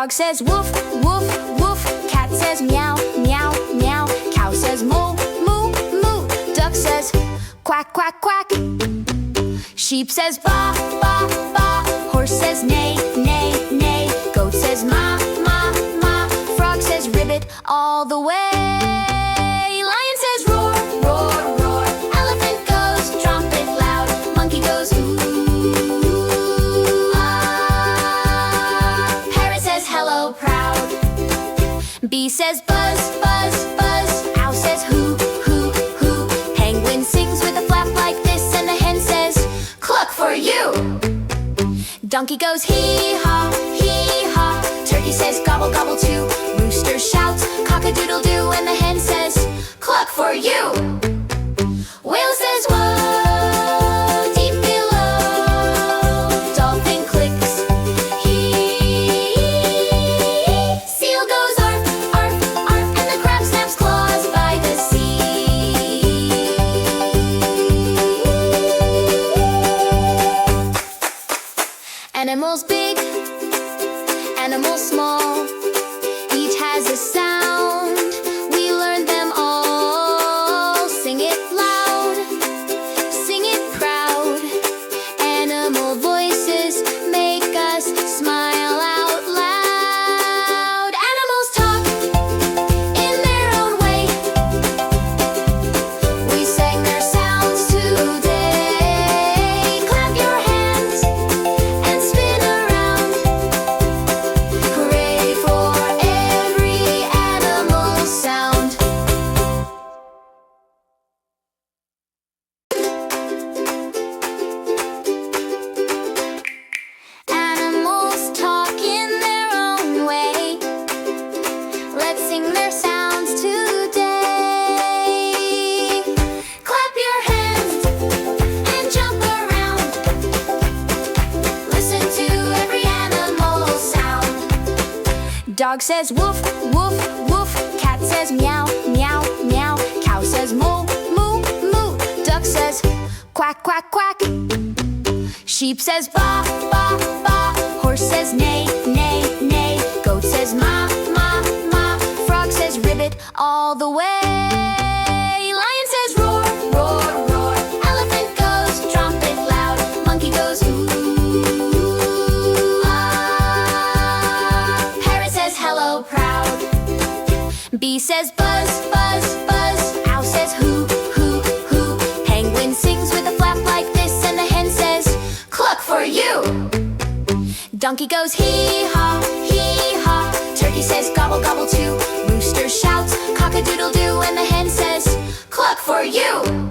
Dog says woof, woof, woof. Cat says meow, meow, meow. Cow says moo, moo, moo. Duck says quack, quack, quack. Sheep says ba, ba, ba. Horse says neigh, neigh, neigh. Goat says ma, ma, ma. Frog says ribbit all the way. Lion says roar, roar, roar. Elephant goes trumpet loud. Monkey goes ooh, ah. Parrot says hello proud. Bee says buzz, buzz, buzz. Owl says hoo, hoo, hoo. Penguin sings with a flap like this, and the hen says cluck for you. Donkey goes hee-haw, hee-haw. Turkey says gobble, gobble too. Rooster shouts cock-a-doodle-doo, and the hen says cluck for you. Whale says whoa, deep below. Dolphin clicks hee. Seal goes arf, arf, arf, and the crab snaps claws by the sea. Animals big, animals small, each has a sound. We learn them all. Sing it loud, sing it proud. Animal voices make us smile out loud. Animals talk in their own way. We sang their sounds today. Clap your hands and spin around. Hooray for every animal sound. Animals talk in their own way. Let's sing their sounds today. Clap your hands and jump around. Listen to every animal sound. Dog says woof, woof, woof. Cat says meow, meow, meow. Cow says moo, moo, moo. Duck says quack, quack, quack. Sheep says ba, ba, ba. Horse says neigh, neigh, neigh. Goat says ma, ma, ma. Frog says ribbit all the way. Lion says roar, roar, roar. Elephant goes trumpet loud. Monkey goes ooh, ah. Parrot says hello proud. Bee says buzz, buzz, buzz. Owl says hoo, hoo, hoo. Penguin sings with a flap like this, and the hen says cluck for you. Donkey goes hee-haw, hee-haw. Turkey says gobble, gobble too. Rooster shouts cock-a-doodle-doo, and the hen says cluck for you.